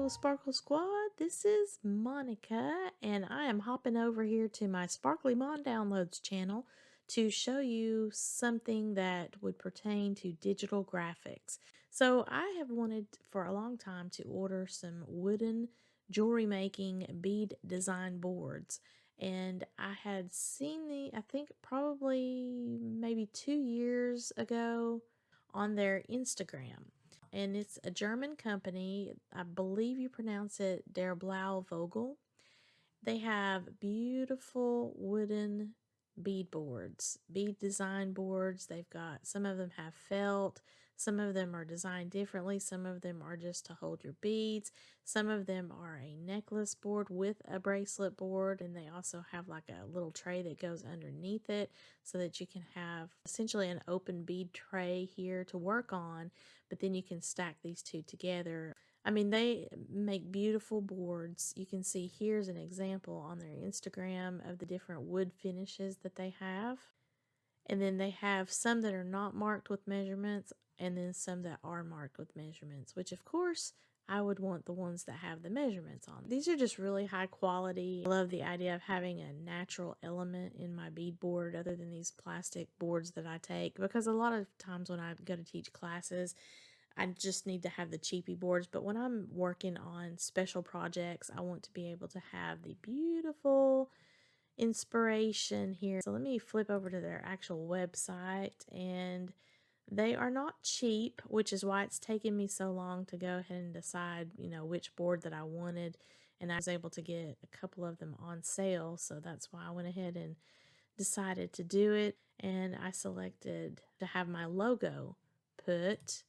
Hello, Sparkle Squad. This is Monica, and I am hopping over here to my Sparkly Mon Downloads channel to show you something that would pertain to digital graphics. So, I have wanted for a long time to order some wooden jewelry making bead design boards. And I had seen I think probably maybe 2 years ago on their Instagram, and it's a German company. I believe you pronounce it Der Blau Vogel. They have beautiful wooden bead boards, bead design boards. They've got some of them have felt, some of them are designed differently, some of them are just to hold your beads, some of them are a necklace board with a bracelet board, and they also have like a little tray that goes underneath it so that you can have essentially an open bead tray here to work on, but then you can stack these two together. I mean, they make beautiful boards. You can see here's an example on their Instagram of the different wood finishes that they have. And then they have some that are not marked with measurements, and then some that are marked with measurements, which of course I would want the ones that have the measurements on. These are just really high quality. I love the idea of having a natural element in my bead board other than these plastic boards that I take, because a lot of times when I go to teach classes, I just need to have the cheapy boards, but when I'm working on special projects, I want to be able to have the beautiful inspiration here. So let me flip over to their actual website, and they are not cheap, which is why it's taken me so long to go ahead and decide, which board that I wanted. And I was able to get a couple of them on sale, so that's why I went ahead and decided to do it. And I selected to have my logo put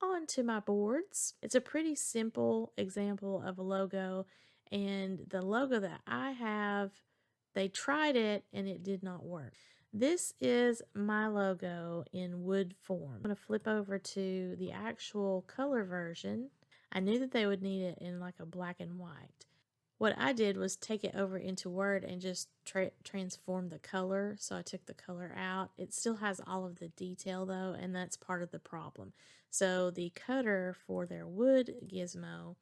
onto my boards. It's a pretty simple example of a logo, and the logo that I have, they tried it and it did not work. This is my logo in wood form. I'm going to flip over to the actual color version. I knew that they would need it in like a black and white. What I did was take it over into Word and just transform the color. So I took the color out. It still has all of the detail though, and that's part of the problem. So the cutter for their wood gizmo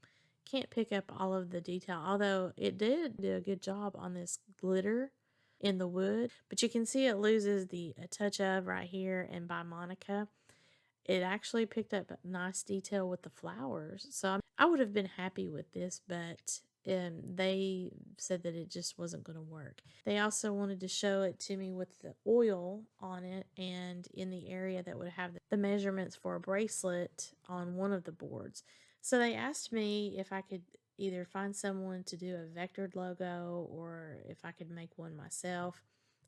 can't pick up all of the detail, although it did do a good job on this glitter in the wood. But you can see it loses the a touch of right here, and by Monica, it actually picked up nice detail with the flowers. So I would have been happy with this, but they said that it just wasn't going to work. They also wanted to show it to me with the oil on it and in the area that would have the measurements for a bracelet on one of the boards. So they asked me if I could either find someone to do a vectored logo or if I could make one myself.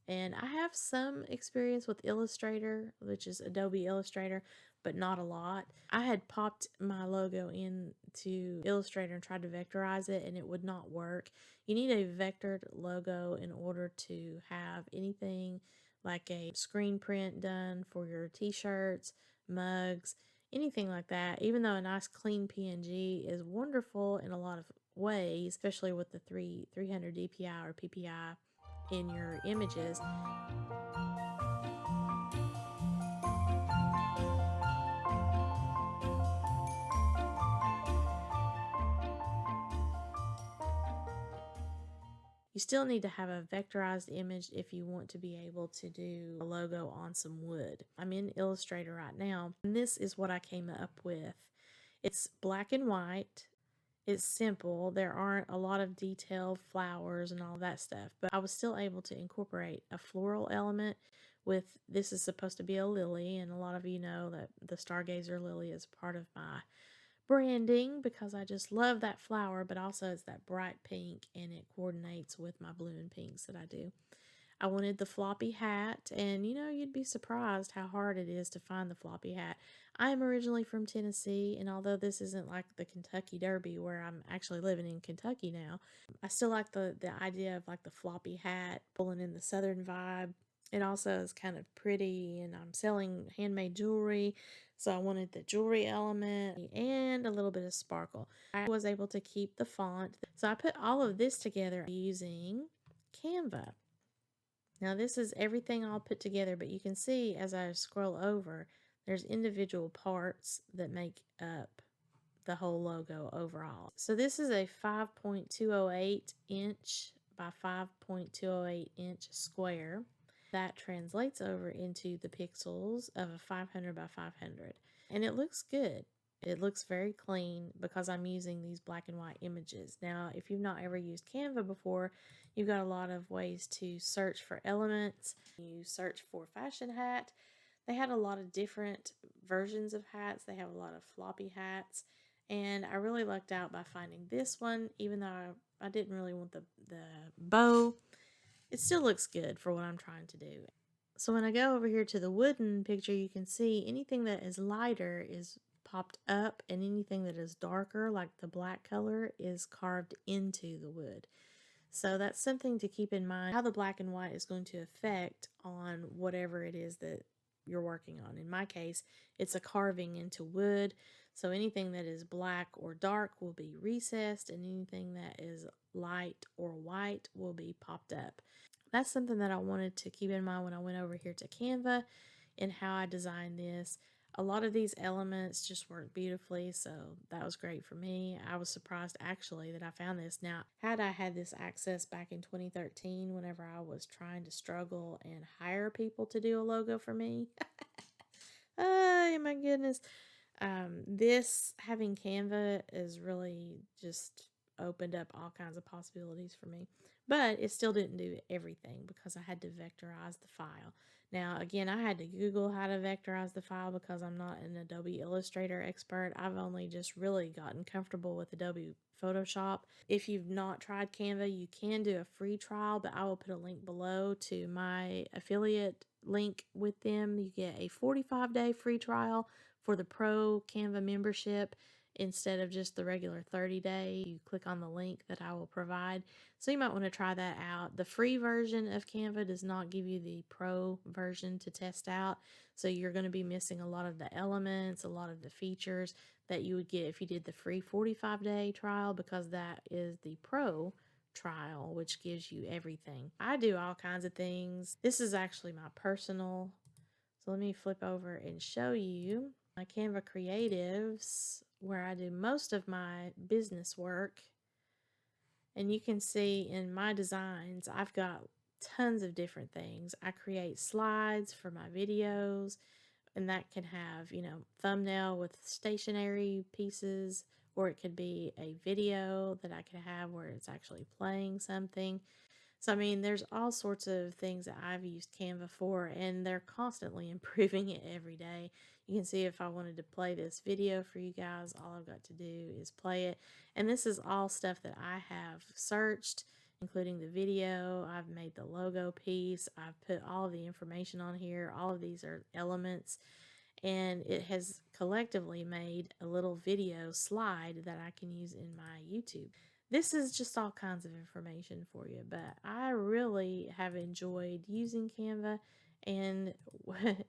And I have some experience with Illustrator, which is Adobe Illustrator, but not a lot. I had popped my logo into Illustrator and tried to vectorize it, and it would not work. You need a vectored logo in order to have anything like a screen print done for your t-shirts, mugs, anything like that. Even though a nice clean PNG is wonderful in a lot of ways, especially with the 300 DPI or PPI in your images. You still need to have a vectorized image if you want to be able to do a logo on some wood. I'm in Illustrator right now, and this is what I came up with. It's black and white. It's simple. There aren't a lot of detailed flowers and all that stuff, but I was still able to incorporate a floral element with, this is supposed to be a lily, and a lot of you know that the stargazer lily is part of my branding because I just love that flower, but also it's that bright pink and it coordinates with my blue and pinks that I do. I wanted the floppy hat, and you'd be surprised how hard it is to find the floppy hat. I am originally from Tennessee, and although this isn't like the Kentucky Derby where I'm actually living in Kentucky now, I still like the idea of like the floppy hat pulling in the southern vibe. It also is kind of pretty, and I'm selling handmade jewelry, so I wanted the jewelry element and a little bit of sparkle. I was able to keep the font, so I put all of this together using Canva. Now this is everything all put together, but you can see as I scroll over, there's individual parts that make up the whole logo overall. So this is a 5.208 inch by 5.208 inch square. That translates over into the pixels of a 500 by 500. And it looks good. It looks very clean because I'm using these black and white images. Now, if you've not ever used Canva before, you've got a lot of ways to search for elements. You search for fashion hat. They had a lot of different versions of hats. They have a lot of floppy hats. And I really lucked out by finding this one, even though I didn't really want the bow. It still looks good for what I'm trying to do. So when I go over here to the wooden picture, you can see anything that is lighter is popped up, and anything that is darker, like the black color, is carved into the wood. So that's something to keep in mind, how the black and white is going to affect on whatever it is that you're working on. In my case, it's a carving into wood. So anything that is black or dark will be recessed, and anything that is light or white will be popped up. That's something that I wanted to keep in mind when I went over here to Canva and how I designed this. A lot of these elements just work beautifully, so that was great for me. I was surprised actually that I found this. Now, had I had this access back in 2013, whenever I was trying to struggle and hire people to do a logo for me, oh my goodness, this having Canva is really just opened up all kinds of possibilities for me. But it still didn't do everything because I had to vectorize the file. Now, again, I had to Google how to vectorize the file because I'm not an Adobe Illustrator expert. I've only just really gotten comfortable with Adobe Photoshop. If you've not tried Canva, you can do a free trial, but I will put a link below to my affiliate link with them. You get a 45-day free trial for the Pro Canva membership instead of just the regular 30-day. You click on the link that I will provide. So you might want to try that out. The free version of Canva does not give you the Pro version to test out. So you're going to be missing a lot of the elements, a lot of the features that you would get if you did the free 45-day trial, because that is the Pro trial, which gives you everything. I do all kinds of things. This is actually my personal. So let me flip over and show you my Canva Creatives, where I do most of my business work. And you can see in my designs, I've got tons of different things. I create slides for my videos, and that can have, thumbnail with stationary pieces, or it could be a video that I can have where it's actually playing something. So, I mean, there's all sorts of things that I've used Canva for, and they're constantly improving it every day. You can see if I wanted to play this video for you guys, all I've got to do is play it. And this is all stuff that I have searched, including the video. I've made the logo piece. I've put all of the information on here. All of these are elements. And it has collectively made a little video slide that I can use in my YouTube. This is just all kinds of information for you, but I really have enjoyed using Canva, and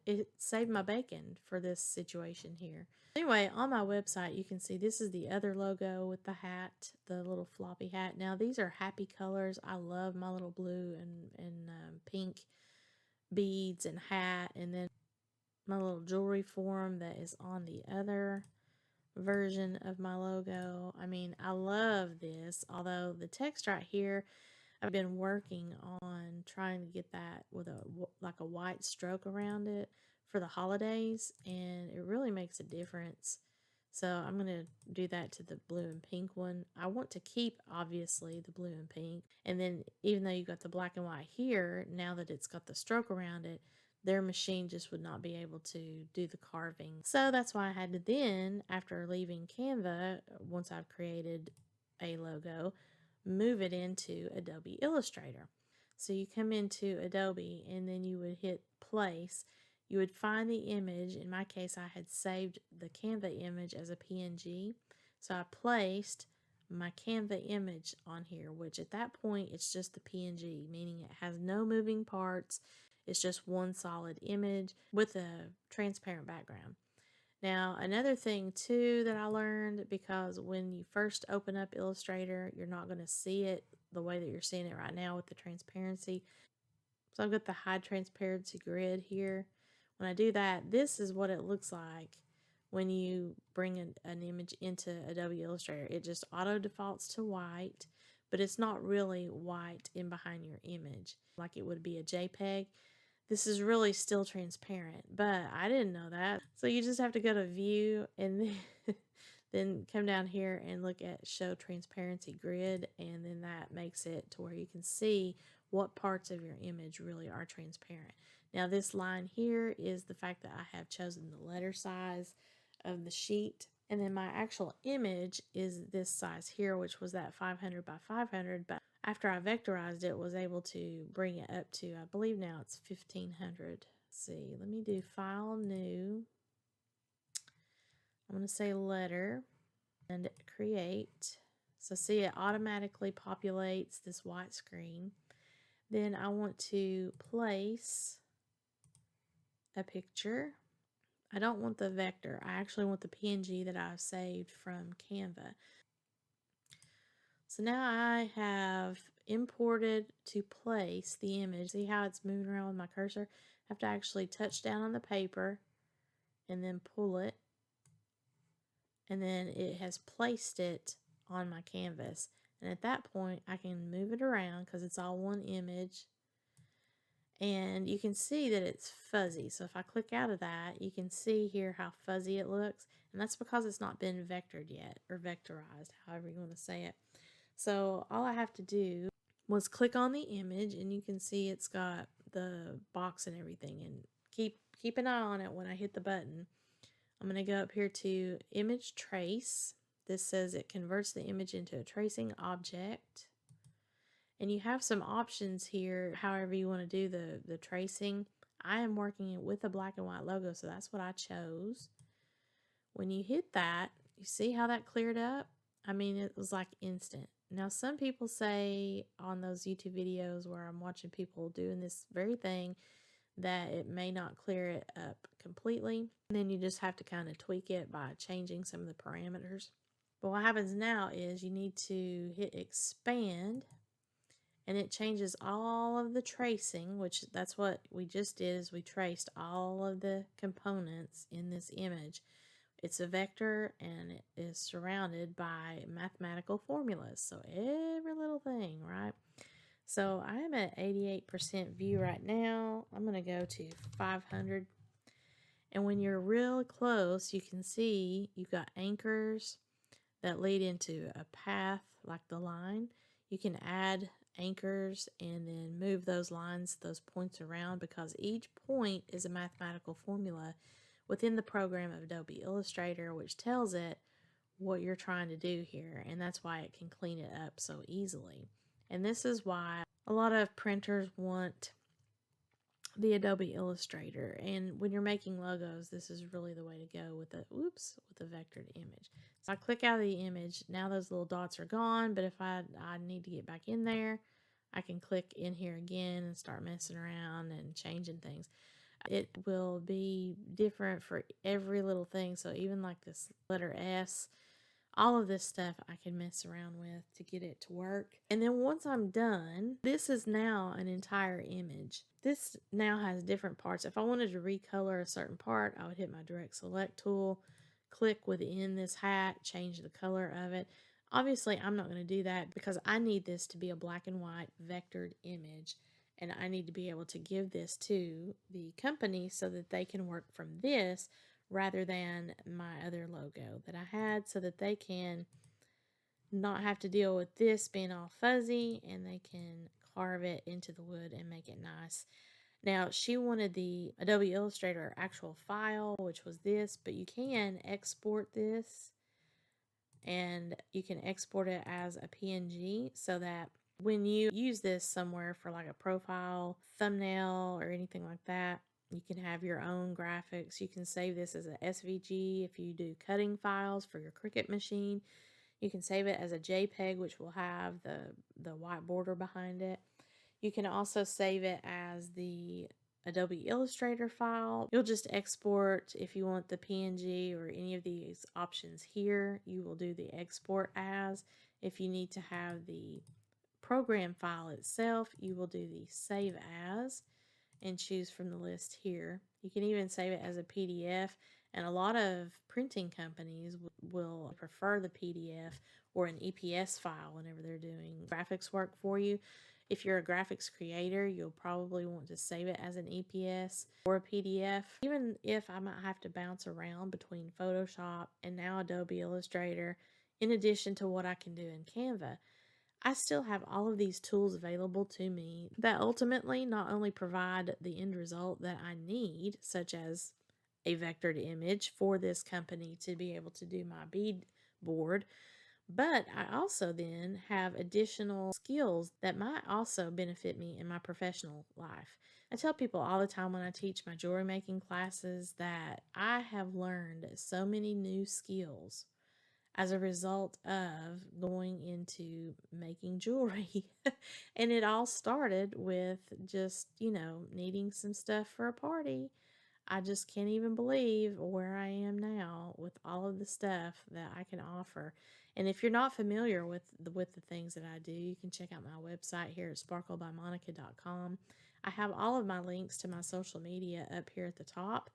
it saved my bacon for this situation here. Anyway, on my website, you can see this is the other logo with the hat, the little floppy hat. Now, these are happy colors. I love my little blue and pink beads and hat, and then my little jewelry form that is on the other version of my logo. I mean, I love this, although the text right here, I've been working on trying to get that with a white stroke around it for the holidays, and it really makes a difference. So I'm going to do that to the blue and pink one. I want to keep, obviously, the blue and pink. And then even though you got the black and white here, now that it's got the stroke around it, their machine just would not be able to do the carving. So that's why I had to then, after leaving Canva, once I've created a logo, move it into Adobe Illustrator. So you come into Adobe and then you would hit place. You would find the image. In my case, I had saved the Canva image as a PNG. So I placed my Canva image on here, which at that point it's just the PNG, meaning it has no moving parts. It's just one solid image with a transparent background. Now, another thing too that I learned, because when you first open up Illustrator, you're not going to see it the way that you're seeing it right now with the transparency. So I've got the high transparency grid here. When I do that, this is what it looks like when you bring an image into Adobe Illustrator. It just auto defaults to white, but it's not really white in behind your image like it would be a JPEG. This is really still transparent, but I didn't know that. So you just have to go to View and then, then come down here and look at Show Transparency Grid, and then that makes it to where you can see what parts of your image really are transparent. Now this line here is the fact that I have chosen the letter size of the sheet, and then my actual image is this size here, which was that 500 by 500, but after I vectorized it, was able to bring it up to, I believe now it's 1500. Let's see, let me do File, New. I'm going to say Letter and Create. So see, it automatically populates this white screen. Then I want to place a picture. I don't want the vector. I actually want the PNG that I've saved from Canva. So now I have imported to place the image. See how it's moving around with my cursor? I have to actually touch down on the paper and then pull it. And then it has placed it on my canvas. And at that point, I can move it around because it's all one image. And you can see that it's fuzzy. So if I click out of that, you can see here how fuzzy it looks. And that's because it's not been vectored yet, or vectorized, however you want to say it. So all I have to do was click on the image, and you can see it's got the box and everything. And keep an eye on it when I hit the button. I'm going to go up here to Image Trace. This says it converts the image into a tracing object. And you have some options here, however you want to do the tracing. I am working with a black and white logo, so that's what I chose. When you hit that, you see how that cleared up? I mean, it was like instant. Now, some people say on those YouTube videos where I'm watching people doing this very thing that it may not clear it up completely. And then you just have to kind of tweak it by changing some of the parameters. But what happens now is you need to hit expand, and it changes all of the tracing, which that's what we just did, is we traced all of the components in this image. It's a vector and it is surrounded by mathematical formulas. So every little thing, right? So I am at 88% view right now. I'm going to go to 500. And when you're real close, you can see you've got anchors that lead into a path like the line. You can add anchors and then move those lines, those points around, because each point is a mathematical formula within the program of Adobe Illustrator, which tells it what you're trying to do here, and that's why it can clean it up so easily. And this is why a lot of printers want the Adobe Illustrator, and when you're making logos, this is really the way to go with a vectored image. So I click out of the image. Now those little dots are gone, but if I need to get back in there, I can click in here again and start messing around and changing things. It will be different for every little thing. So even like this letter S, all of this stuff I can mess around with to get it to work. And then once I'm done, this is now an entire image. This now has different parts. If I wanted to recolor a certain part, I would hit my direct select tool, click within this hat, change the color of it. Obviously, I'm not going to do that because I need this to be a black and white vectored image. And I need to be able to give this to the company so that they can work from this rather than my other logo that I had, so that they can not have to deal with this being all fuzzy and they can carve it into the wood and make it nice. Now, she wanted the Adobe Illustrator actual file, which was this, but you can export this, and you can export it as a PNG so that when you use this somewhere for like a profile, thumbnail, or anything like that, you can have your own graphics. You can save this as a SVG if you do cutting files for your Cricut machine. You can save it as a JPEG, which will have the white border behind it. You can also save it as the Adobe Illustrator file. You'll just export if you want the PNG or any of these options here. You will do the export as. If you need to have the program file itself, you will do the save as and choose from the list here. You can even save it as a PDF, And a lot of printing companies will prefer the PDF or an EPS file whenever they're doing graphics work for you. If you're a graphics creator, you'll probably want to save it as an EPS or a PDF. Even if I might have to bounce around between Photoshop and now Adobe Illustrator, in addition to what I can do in Canva, I still have all of these tools available to me that ultimately not only provide the end result that I need, such as a vectored image for this company to be able to do my bead board, but I also then have additional skills that might also benefit me in my professional life. I tell people all the time when I teach my jewelry making classes that I have learned so many new skills as a result of going into making jewelry. And it all started with just, needing some stuff for a party. I just can't even believe where I am now with all of the stuff that I can offer. And if you're not familiar with the things that I do, you can check out my website here at sparklebymonica.com. I have all of my links to my social media up here at the top.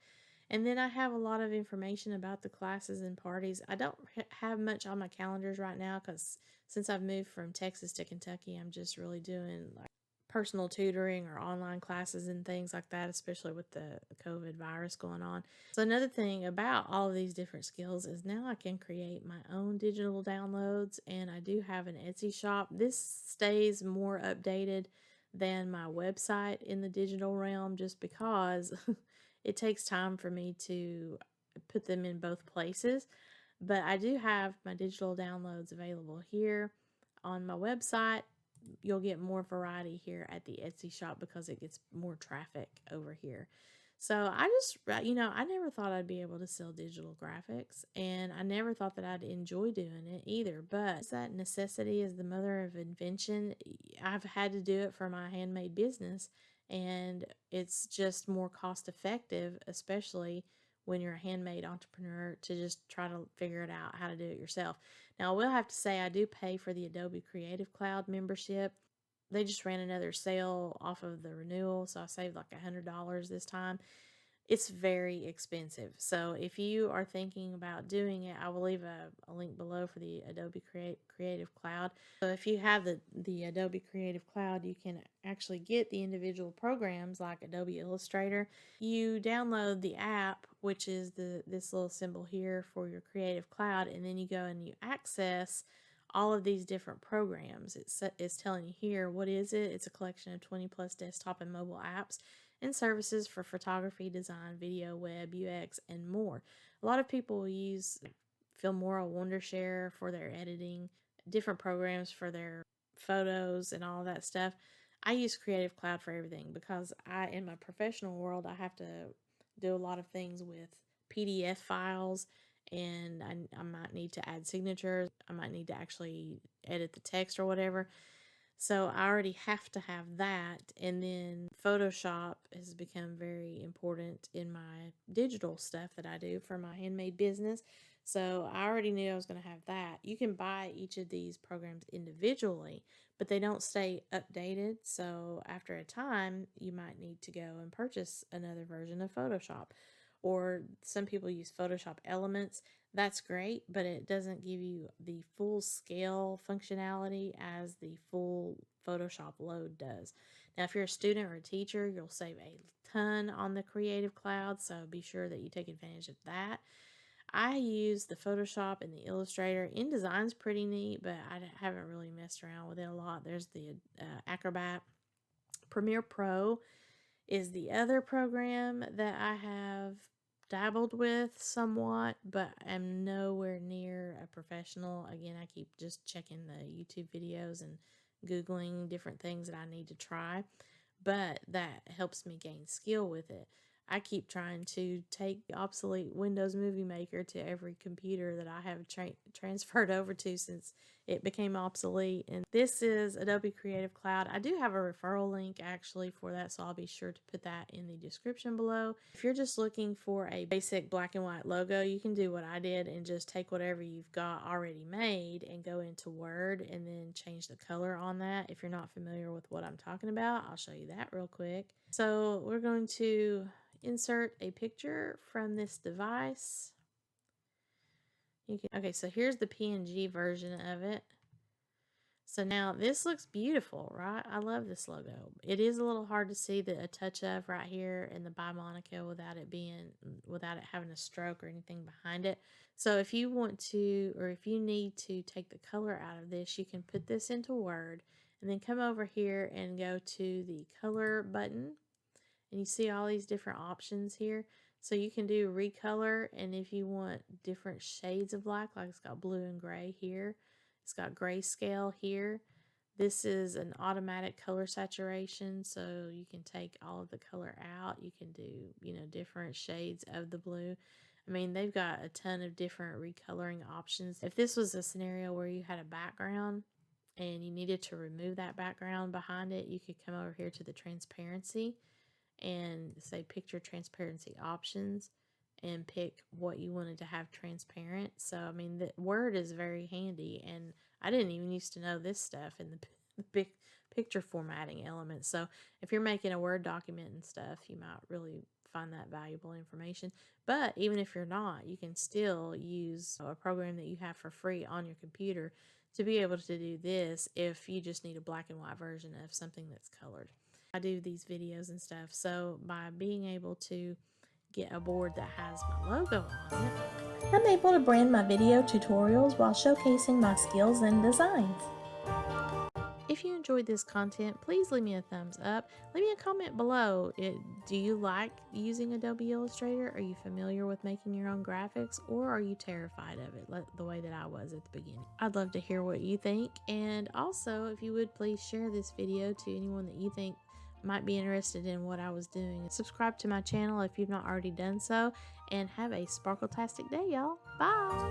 And then I have a lot of information about the classes and parties. I don't have much on my calendars right now because since I've moved from Texas to Kentucky, I'm just really doing like personal tutoring or online classes and things like that, especially with the COVID virus going on. So another thing about all of these different skills is now I can create my own digital downloads, and I do have an Etsy shop. This stays more updated than my website in the digital realm just because it takes time for me to put them in both places. But I do have my digital downloads available here on my website. You'll get more variety here at the Etsy shop because it gets more traffic over here. So I just, I never thought I'd be able to sell digital graphics, and I never thought that I'd enjoy doing it either. But that necessity is the mother of invention. I've had to do it for my handmade business, and it's just more cost effective, especially when you're a handmade entrepreneur, to just try to figure it out how to do it yourself. Now, I will have to say I do pay for the Adobe Creative Cloud membership. They just ran another sale off of the renewal, so I saved like $100 this time. It's very expensive. So if you are thinking about doing it, I will leave a link below for the Adobe Creative Cloud. So if you have the Adobe Creative Cloud, you can actually get the individual programs like Adobe Illustrator. You download the app, which is this little symbol here for your Creative Cloud, and then you go and you access all of these different programs. It's telling you here, what is it? It's a collection of 20 plus desktop and mobile apps and services for photography, design, video, web, UX, and more. A lot of people will use Filmora Wondershare for their editing, different programs for their photos and all that stuff. I use Creative Cloud for everything because in my professional world, I have to do a lot of things with PDF files, and I might need to add signatures. I might need to actually edit the text or whatever. So I already have to have that. And then Photoshop has become very important in my digital stuff that I do for my handmade business. So I already knew I was going to have that. You can buy each of these programs individually, but they don't stay updated. So after a time, you might need to go and purchase another version of Photoshop. Or some people use Photoshop Elements. That's great, but it doesn't give you the full scale functionality as the full Photoshop load does. Now, if you're a student or a teacher, you'll save a ton on the Creative Cloud, so be sure that you take advantage of that. I use the Photoshop and the Illustrator. InDesign's pretty neat, but I haven't really messed around with it a lot. There's the Acrobat. Premiere Pro is the other program that I have dabbled with somewhat, but I'm nowhere near a professional. Again, I keep just checking the YouTube videos and Googling different things that I need to try, but that helps me gain skill with it. I keep trying to take obsolete Windows Movie Maker to every computer that I have transferred over to since it became obsolete. And this is Adobe Creative Cloud. I do have a referral link actually for that, so I'll be sure to put that in the description below. If you're just looking for a basic black and white logo, you can do what I did and just take whatever you've got already made and go into Word and then change the color on that. If you're not familiar with what I'm talking about, I'll show you that real quick. So we're going to insert a picture from this device. Okay, so here's the PNG version of it. So now this looks beautiful, right? I love this logo. It is a little hard to see a touch of right here in the by Monica without it having a stroke or anything behind it. So if you want to, or if you need to take the color out of this, you can put this into Word and then come over here and go to the color button. And you see all these different options here. So you can do recolor, and if you want different shades of black, like it's got blue and gray here, it's got grayscale here. This is an automatic color saturation, so you can take all of the color out. You can do, different shades of the blue. I mean, they've got a ton of different recoloring options. If this was a scenario where you had a background and you needed to remove that background behind it, you could come over here to the transparency and say picture transparency options and pick what you wanted to have transparent. So I mean, the Word is very handy, and I didn't even used to know this stuff in the big picture formatting elements. So if you're making a Word document and stuff, you might really find that valuable information. But even if you're not, you can still use a program that you have for free on your computer to be able to do this if you just need a black and white version of something that's colored. I do these videos and stuff, so by being able to get a board that has my logo on it, I'm able to brand my video tutorials while showcasing my skills and designs. If you enjoyed this content, please leave me a thumbs up. Leave me a comment below. Do you like using Adobe Illustrator? Are you familiar with making your own graphics, or are you terrified of it the way that I was at the beginning? I'd love to hear what you think, and also if you would please share this video to anyone that you think might be interested in what I was doing. Subscribe to my channel if you've not already done so, and have a sparkle-tastic day, y'all. Bye!